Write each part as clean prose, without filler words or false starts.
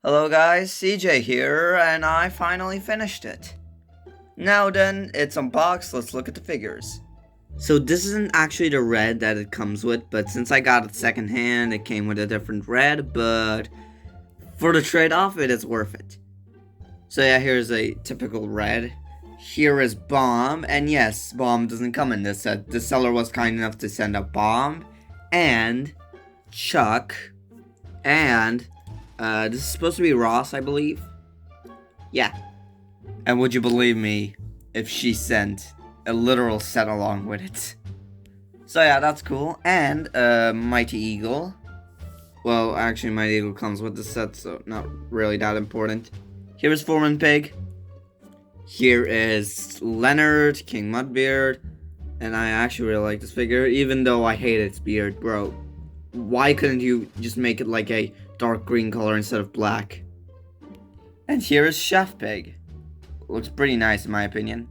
Hello guys, CJ here, and I finally finished it. Now then, it's unboxed, let's look at the figures. So this isn't actually the red that it comes with, but since I got it secondhand, it came with a different red, but for the trade-off, it is worth it. So yeah, here's a typical red. Here is Bomb, and yes, Bomb doesn't come in this set. The seller was kind enough to send a Bomb, and Chuck, and this is supposed to be Ross, I believe. Yeah. And would you believe me if she sent a literal set along with it? So yeah, that's cool. And Mighty Eagle. Well, actually, Mighty Eagle comes with the set, so not really that important. Here is Foreman Pig. Here is Leonard, King Mudbeard. And I actually really like this figure, even though I hate its beard, bro. Why couldn't you just make it like a dark green color instead of black? And here is Chef Pig. Looks pretty nice in my opinion.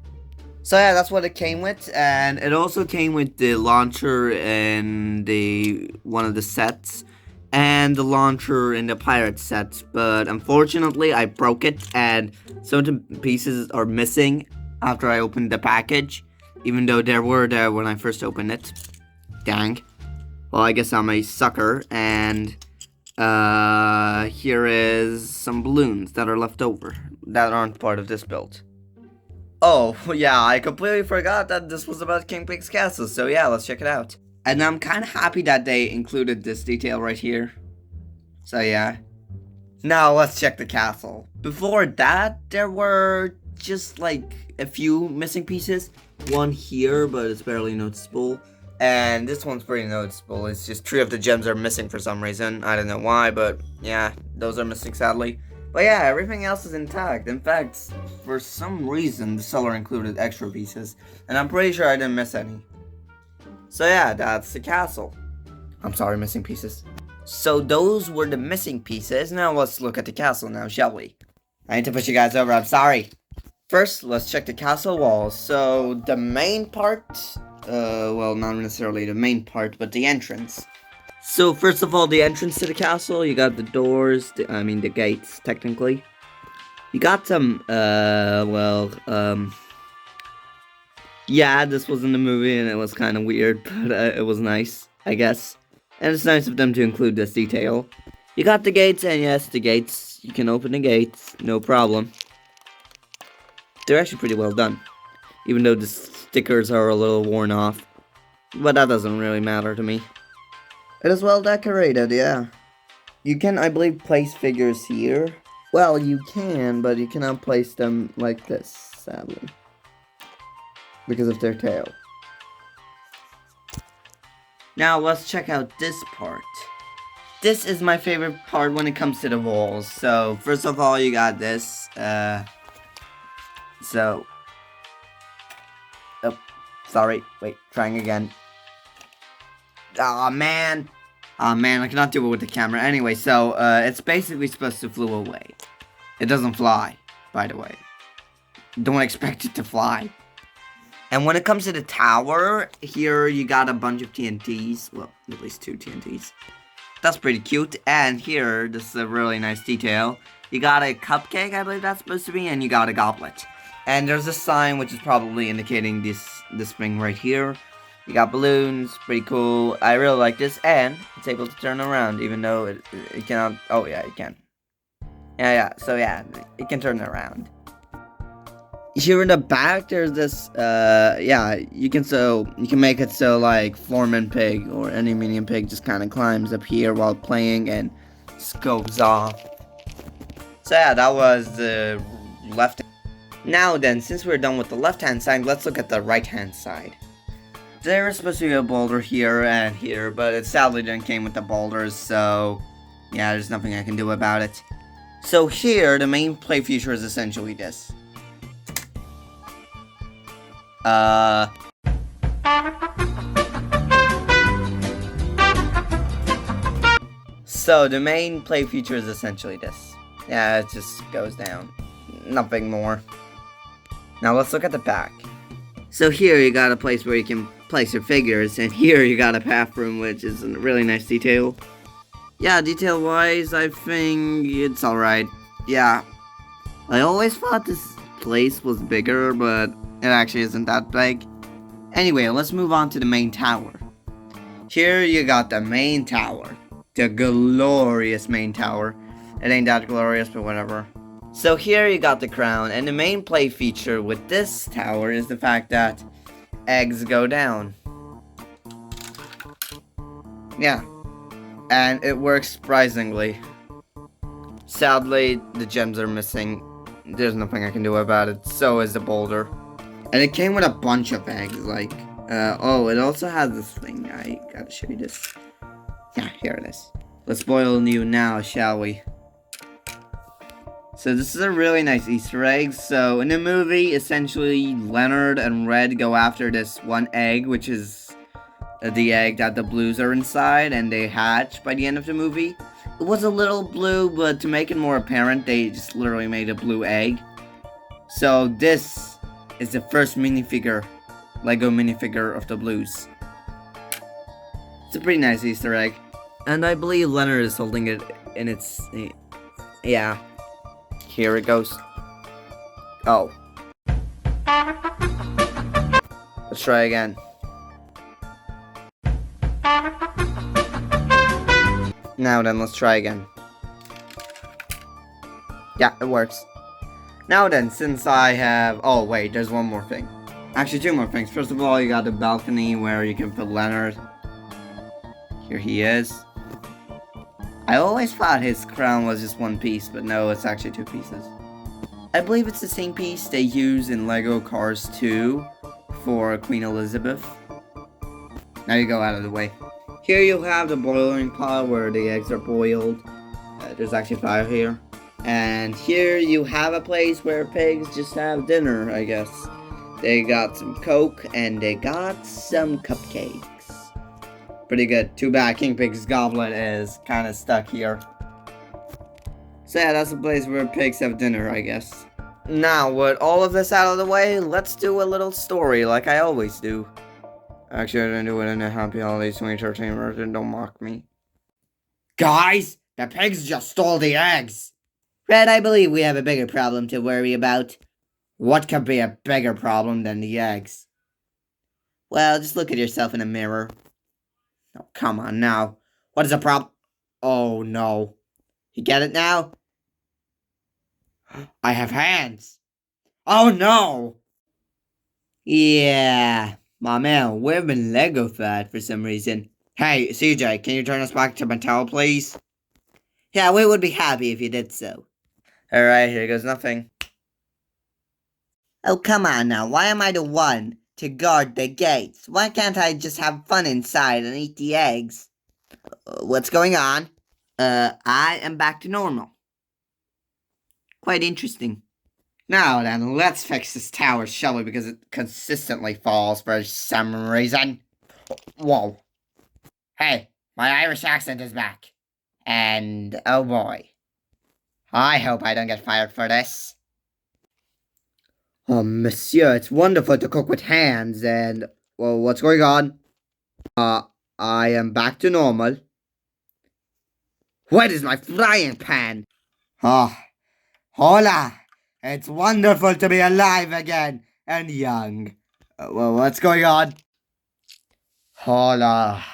So yeah, that's what it came with, and it also came with the launcher in one of the sets, and the launcher in the pirate set, but unfortunately I broke it, and some of the pieces are missing after I opened the package, even though they were there when I first opened it. Dang. Well, I guess I'm a sucker, and here is some balloons that are left over, that aren't part of this build. Oh, yeah, I completely forgot that this was about King Pig's castle, so yeah, let's check it out. And I'm kind of happy that they included this detail right here. So yeah. Now let's check the castle. Before that, there were just like a few missing pieces. One here, but it's barely noticeable. And this one's pretty noticeable. It's just 3 of the gems are missing for some reason. I don't know why, but yeah, those are missing sadly. But yeah, everything else is intact. In fact, for some reason, the seller included extra pieces. And I'm pretty sure I didn't miss any. So yeah, that's the castle. I'm sorry, missing pieces. So those were the missing pieces. Now let's look at the castle now, shall we? I need to push you guys over, I'm sorry. First, let's check the castle walls. So the main part... well, not necessarily the main part, but the entrance. So, first of all, the entrance to the castle, you got the doors, the gates, technically. You got some, yeah, this was in the movie, and it was kind of weird, but it was nice, I guess. And it's nice of them to include this detail. You got the gates, and yes, the gates, you can open the gates, no problem. They're actually pretty well done, even though the stickers are a little worn off, but that doesn't really matter to me. It is well decorated, yeah. You can, I believe, place figures here. Well, you can, but you cannot place them like this, sadly, because of their tail. Now, let's check out this part. This is my favorite part when it comes to the walls. So, first of all, you got this, oh, sorry, wait, trying again. Aw, man, I cannot do it with the camera. Anyway, so, it's basically supposed to fly away. It doesn't fly, by the way. Don't expect it to fly. And when it comes to the tower, here you got a bunch of TNTs. Well, at least 2 TNTs. That's pretty cute. And here, this is a really nice detail. You got a cupcake, I believe that's supposed to be, and you got a goblet. And there's a sign which is probably indicating this thing right here. You got balloons, pretty cool. I really like this, and it's able to turn around, even though it cannot. Oh yeah, it can. Yeah. So yeah, it can turn around. Here in the back, there's this. Yeah, you can make it so like Foreman Pig or any medium pig just kind of climbs up here while playing and scopes off. So yeah, that was the left. Now then, since we're done with the left-hand side, let's look at the right-hand side. There is supposed to be a boulder here and here, but it sadly didn't came with the boulders, so yeah, there's nothing I can do about it. So here, the main play feature is essentially this. So the main play feature is essentially this. Yeah, it just goes down. Nothing more. Now let's look at the back. So here you got a place where you can place your figures, and here you got a bathroom, which is a really nice detail. Yeah, detail-wise, I think it's alright. Yeah, I always thought this place was bigger, but it actually isn't that big. Anyway, let's move on to the main tower. Here you got the main tower. The glorious main tower. It ain't that glorious, but whatever. So here you got the crown, and the main play feature with this tower is the fact that eggs go down. Yeah, and it works surprisingly. Sadly, the gems are missing. There's nothing I can do about it. So is the boulder. And it came with a bunch of eggs, like, oh, it also has this thing. I gotta show you this. Yeah, here it is. Let's boil you now, shall we? So this is a really nice Easter egg. So in the movie, essentially, Leonard and Red go after this one egg, which is the egg that the blues are inside, and they hatch by the end of the movie. It was a little blue, but to make it more apparent, they just literally made a blue egg. So this is the first minifigure, Lego minifigure of the blues. It's a pretty nice Easter egg. And I believe Leonard is holding it in its... yeah. Here it goes. Oh. Let's try again. Now then, let's try again. Yeah, it works. Now then, since I have... oh, wait, there's one more thing. Actually, two more things. First of all, you got the balcony where you can put Leonard. Here he is. I always thought his crown was just one piece, but no, it's actually two pieces. I believe it's the same piece they use in Lego Cars 2 for Queen Elizabeth. Now you go out of the way. Here you have the boiling pot where the eggs are boiled. There's actually fire here. And here you have a place where pigs just have dinner, I guess. They got some Coke and they got some cupcakes. Pretty good. Too bad King Pig's goblet is kind of stuck here. So yeah, that's a place where pigs have dinner, I guess. Now, with all of this out of the way, let's do a little story like I always do. Actually, I didn't do it in a Happy Holidays 2013 version, don't mock me. Guys, the pigs just stole the eggs! Red, I believe we have a bigger problem to worry about. What could be a bigger problem than the eggs? Well, just look at yourself in a mirror. Oh, come on now. What is the problem? Oh, no. You get it now? I have hands. Oh, no. Yeah. My man, we've been Lego-fied for some reason. Hey, CJ, can you turn us back to Mattel, please? Yeah, we would be happy if you did so. Alright, here goes nothing. Oh, come on now. Why am I the one to guard the gates? Why can't I just have fun inside and eat the eggs? What's going on? I am back to normal. Quite interesting. Now then, let's fix this tower, shall we? Because it consistently falls for some reason. Whoa. Hey, my Irish accent is back. And, oh boy. I hope I don't get fired for this. Oh, monsieur, it's wonderful to cook with hands, and... well, what's going on? I am back to normal. Where is my frying pan? Oh, hola! It's wonderful to be alive again, and young. Well, what's going on? Hola.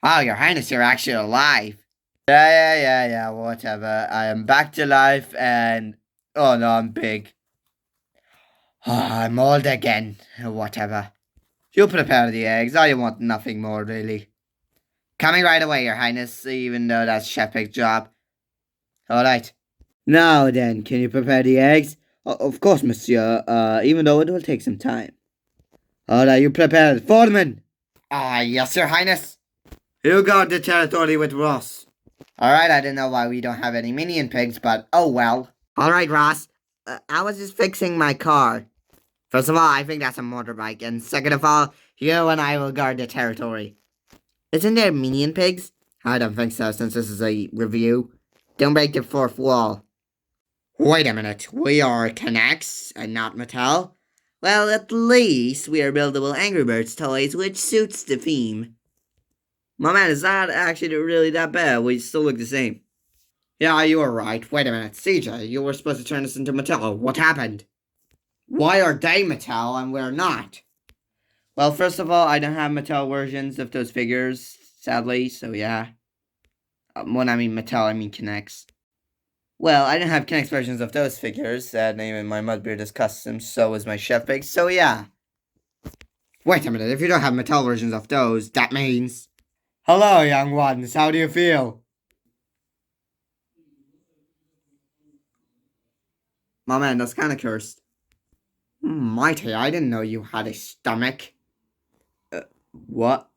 Oh, your highness, you're actually alive. Yeah, whatever. I am back to life, and... oh no, I'm big. Oh, I'm old again. Whatever. You prepare the eggs. I want nothing more, really. Coming right away, your highness, even though that's Chef Pig's job. Alright. Now then, can you prepare the eggs? Of course, monsieur, even though it will take some time. Alright, you prepare it. Foreman! Ah, yes, your highness. You guard the territory with Ross. Alright, I don't know why we don't have any minion pigs, but oh well. Alright, Ross. I was just fixing my car. First of all, I think that's a motorbike, and second of all, you and I will guard the territory. Isn't there minion pigs? I don't think so, since this is a review. Don't break the fourth wall. Wait a minute, we are Connects and not Mattel? Well, at least we are buildable Angry Birds toys, which suits the theme. My man, is that actually really that bad? We still look the same. Yeah, you were right. Wait a minute. CJ, you were supposed to turn us into Mattel. What happened? Why are they Mattel and we're not? Well, first of all, I don't have Mattel versions of those figures, sadly, so yeah. When I mean Mattel, I mean K'NEX. Well, I didn't have K'NEX versions of those figures, and even my Mudbeard is custom, so is my Chef Pig, so yeah. Wait a minute, if you don't have Mattel versions of those, that means... Hello, young ones, how do you feel? My man, that's kinda cursed. Mighty, I didn't know you had a stomach. What?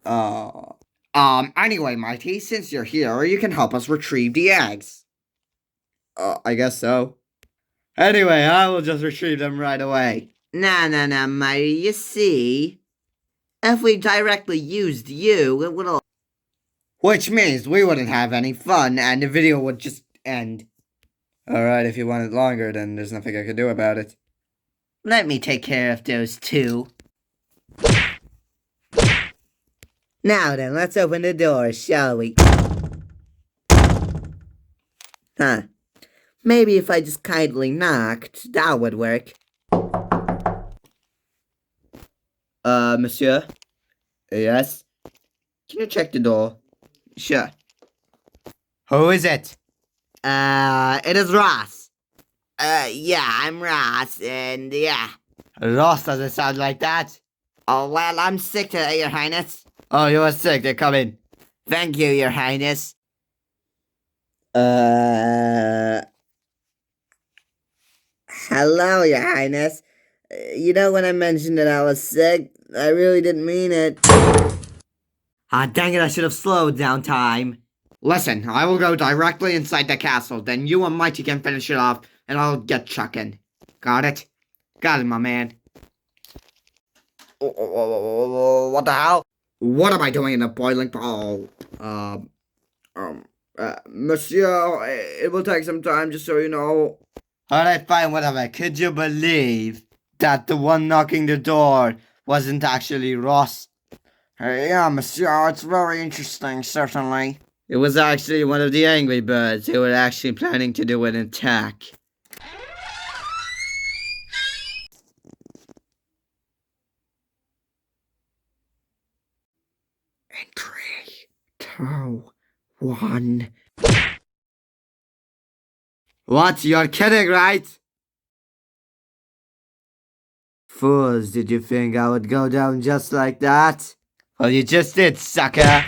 Uh... Anyway, Mighty, since you're here, you can help us retrieve the eggs. I guess so. Anyway, I will just retrieve them right away. Nah, Mighty, you see? If we directly used you, it would... Which means we wouldn't have any fun, and the video would just end. Alright, if you want it longer, then there's nothing I can do about it. Let me take care of those two. Now then, let's open the door, shall we? Huh. Maybe if I just kindly knocked, that would work. Monsieur? Yes? Can you check the door? Sure. Who is it? It is Ross. Yeah, I'm Ross, and yeah. Ross doesn't sound like that. Oh, well, I'm sick today, Your Highness. Oh, you are sick, then come in. Thank you, Your Highness. Hello, Your Highness. You know, when I mentioned that I was sick, I really didn't mean it. Ah, dang it, I should have slowed down time. Listen, I will go directly inside the castle, then you and Mighty can finish it off, and I'll get chucking. Got it? Got it, my man. What the hell? What am I doing in a boiling pot? Monsieur, it will take some time, just so you know. Alright, fine, whatever. Could you believe that the one knocking the door wasn't actually Ross? Yeah, monsieur, it's very interesting, certainly. It was actually one of the Angry Birds who were actually planning to do an attack. In 3, 2, 1... What? You're kidding, right? Fools, did you think I would go down just like that? Well, you just did, sucker!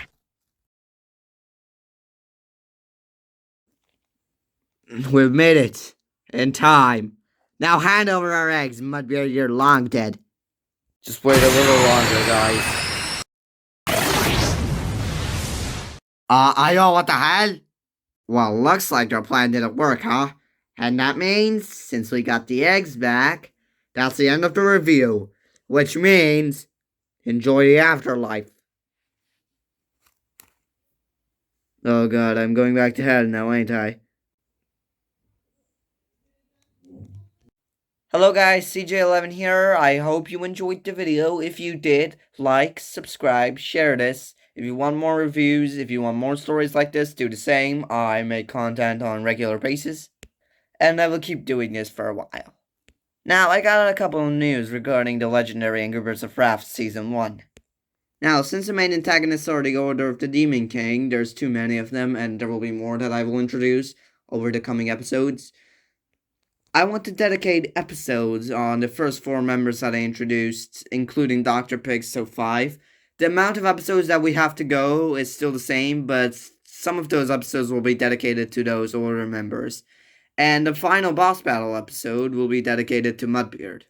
We've made it. In time. Now hand over our eggs, Mudbeard, you're long dead. Just wait a little longer, guys. Ayo, what the hell? Well, looks like their plan didn't work, huh? And that means, since we got the eggs back, that's the end of the review. Which means, enjoy the afterlife. Oh god, I'm going back to hell now, ain't I? Hello guys, CJ11 here. I hope you enjoyed the video. If you did, like, subscribe, share this. If you want more reviews, if you want more stories like this, do the same. I make content on a regular basis. And I will keep doing this for a while. Now, I got a couple of news regarding the legendary Angry Birds of Wrath Season 1. Now, since the main antagonists are the Order of the Demon King, there's too many of them, and there will be more that I will introduce over the coming episodes. I want to dedicate episodes on the first 4 members that I introduced, including Dr. Pig, so 5. The amount of episodes that we have to go is still the same, but some of those episodes will be dedicated to those Order members. And the final boss battle episode will be dedicated to Mudbeard.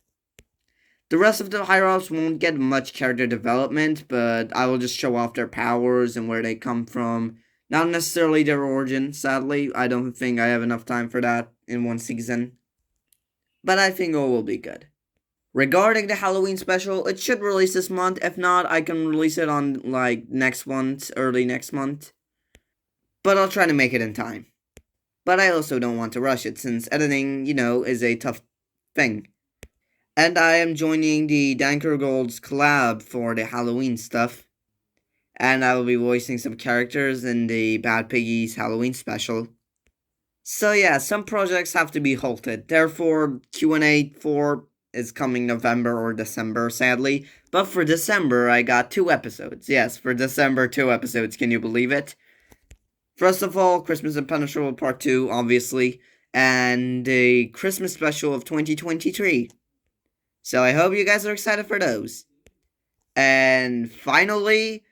The rest of the higher-ups won't get much character development, but I will just show off their powers and where they come from. Not necessarily their origin, sadly. I don't think I have enough time for that in one season. But I think it will be good. Regarding the Halloween special, it should release this month. If not, I can release it on, next month, early next month. But I'll try to make it in time. But I also don't want to rush it, since editing, is a tough thing. And I am joining the Danker Gold's collab for the Halloween stuff. And I will be voicing some characters in the Bad Piggies Halloween special. So yeah, some projects have to be halted. Therefore, Q&A 4 is coming November or December, sadly. But for December, I got 2 episodes. Yes, for December, 2 episodes. Can you believe it? First of all, Christmas Impenetrable Part 2, obviously, and the Christmas special of 2023. So I hope you guys are excited for those. And finally,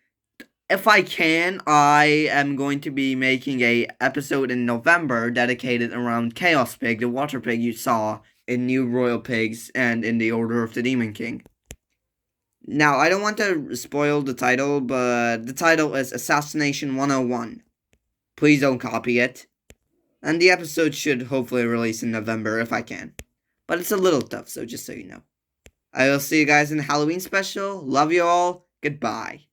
if I can, I am going to be making a episode in November dedicated around Chaos Pig, the water pig you saw in New Royal Pigs and in the Order of the Demon King. Now, I don't want to spoil the title, but the title is Assassination 101. Please don't copy it. And the episode should hopefully release in November if I can. But it's a little tough, so just so you know. I will see you guys in the Halloween special. Love you all. Goodbye.